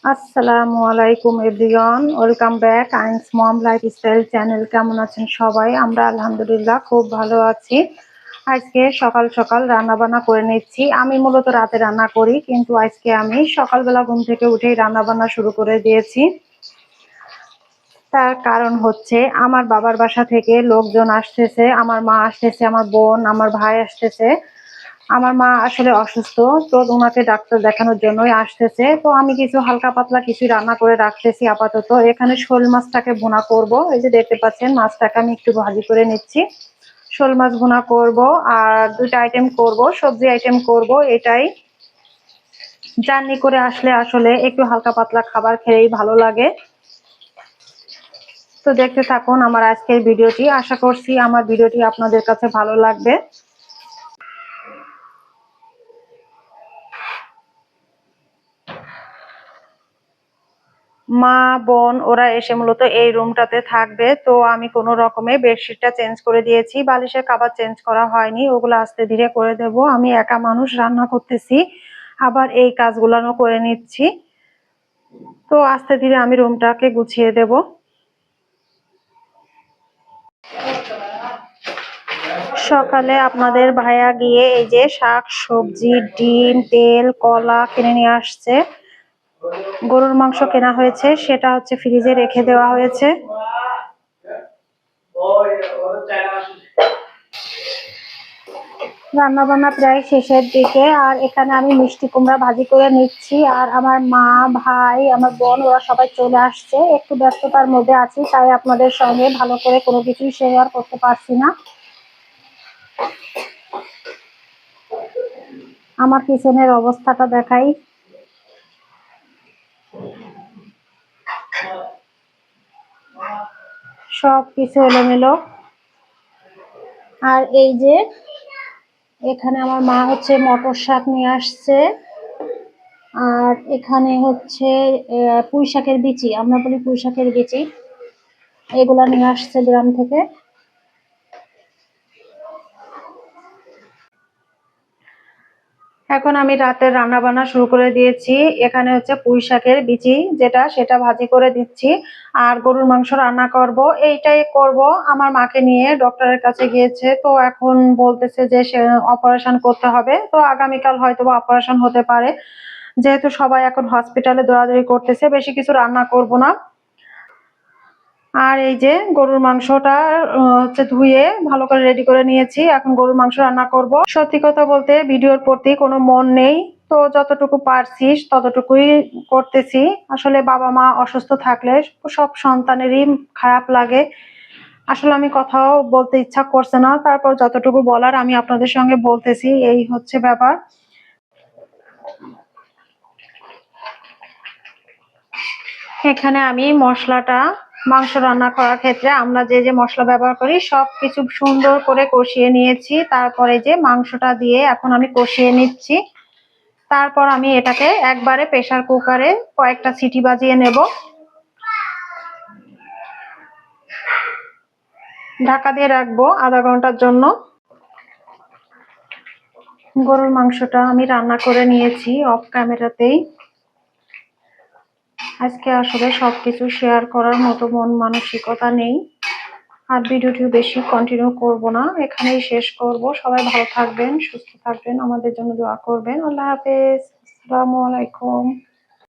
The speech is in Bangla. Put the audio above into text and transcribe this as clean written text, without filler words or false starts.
আসসালামু আলাইকুম everyone, welcome back Ain's mom lifestyle channel. কেমন আছেন সবাই? আমরা আলহামদুলিল্লাহ খুব ভালো আছি। আজকে সকাল সকাল রান্না বান্না করে নিচ্ছি। আমি মূলত রাতে রান্না করি, কিন্তু আজকে আমি সকালবেলা ঘুম থেকে উঠেই রান্না বান্না শুরু করে দিয়েছি। তার কারণ হচ্ছে আমার বাবার বাসা থেকে লোকজন আসতেছে, আমার মা আসতেছে, আমার বোন, আমার ভাই আসতেছে। আমার মা আসলে অসুস্থ, তো ওনাকে ডাক্তার দেখানোর জন্যই আসতেছে। তো আমি কিছু হালকা পাতলা কিছু রান্না করে রাখতেছি আপাতত। এখানে শোল মাছটাকে ভুনা করব। এই যে দেখতে পাচ্ছেন, মাছটাকে আমি একটু ভাজি করে নিচ্ছি। শোল মাছ ভুনা করব, আর দুইটা আইটেম করব, সবজি আইটেম করব। এটাই জার্নি করে আসলে আসলে একটু হালকা পাতলা খাবার খেলেই ভালো লাগে। তো দেখতে থাকুন আমার আজকের ভিডিওটি। আশা করছি আমার ভিডিওটি আপনাদের কাছে ভালো লাগবে। মা বোন ওরা এসে মূলত এই রুমটাতে থাকবে, তো আমি কোনো রকমে বেডশিটটা চেঞ্জ করে দিয়েছি, বালিশের কভার চেঞ্জ করা হয়নি, ওগুলো আস্তে ধীরে করে দেব। আমি একা মানুষ, রান্না করতেছি, আবার এই কাজগুলানো করে নিচ্ছি, তো আস্তে ধীরে আমি রুমটাকে গুছিয়ে দেব। সকালে আপনাদের ভাইয়া গিয়ে এই যে শাক সবজি ডিম তেল কলা কিনে নিয়ে আসছে। গরুর মাংস কেনা হয়েছে, সেটা হচ্ছে ফ্রিজে রেখে দেওয়া হয়েছে। রান্না বান্না প্রায় শেষের দিকে, আর এখানে আমি মিষ্টি কুমড়া ভাজি করে নিচ্ছি। আর আমার মা ভাই আমার বোন ওরা সবাই চলে আসছে। একটু ব্যস্ততার মধ্যে আছি, তাই আপনাদের সঙ্গে ভালো করে কোনো কিছু শেয়ার করতে পারছি না। আমার কিচেনের অবস্থাটা দেখাই। সব কিছু এলোমেলো। আর এই যে এখানে আমার মা হচ্ছে মটর শাক নিয়ে আসছে, আর এখানে হচ্ছে পুঁই শাকের বিচি, আমরা বলি পুঁই শাকের বিচি, এগুলা নিয়ে আসছে গ্রাম থেকে। এখন আমি রাতের রান্না বান্না শুরু করে দিয়েছি। এখানে হচ্ছে পুঁই শাকের বিচি সেটা ভাজি করে দিচ্ছি, আর গরুর মাংস রান্না করব। এইটাই করব। আমার মাকে নিয়ে ডক্টরের কাছে গিয়েছে, তো এখন বলতেছে যে সে অপারেশন করতে হবে, তো আগামীকাল হয়তো অপারেশন হতে পারে। যেহেতু সবাই এখন হসপিটালে দৌড়াদৌড়ি করতেছে, বেশি কিছু রান্না করব না। আর এই যে গরুর মাংসটা হচ্ছে ধুয়ে ভালো করে রেডি করে নিয়েছি, এখন গরুর মাংস রান্না করব। সত্যি কথা বলতে ভিডিওর প্রতি কোনো মন নেই, তো যতটুকু পারছি ততটুকুই করতেছি। আসলে বাবা মা অসুস্থ থাকলে সব সন্তানেরই খারাপ লাগে। আসলে আমি কথাও বলতে ইচ্ছা করছে না, তারপর যতটুকু বলার আমি আপনাদের সঙ্গে বলতেছি, এই হচ্ছে ব্যাপার। এখানে আমি মশলাটা, মাংস রান্না করার ক্ষেত্রে আমরা যে যে মশলা ব্যবহার করি সবকিছু সুন্দর করে কষিয়ে নিয়েছি। তারপরে যে মাংসটা দিয়ে এখন আমি কষিয়ে নিচ্ছি। তারপর আমি এটাকে একবারে প্রেসার কুকারে কয়েকটা সিটি বাজিয়ে নেব। ঢাকা দিয়ে রাখবো আধা ঘন্টার জন্য। গরুর মাংসটা আমি রান্না করে নিয়েছি অফ ক্যামেরাতেই। আজকে আসলে সবকিছু শেয়ার করার মতো মন মানসিকতা নেই, আর ভিডিওটি বেশি কন্টিনিউ করব না, এখানেই শেষ করব। সবাই ভালো থাকবেন, সুস্থ থাকবেন, আমাদের জন্য দোয়া করবেন। আল্লাহ হাফেজ, আসসালামু আলাইকুম।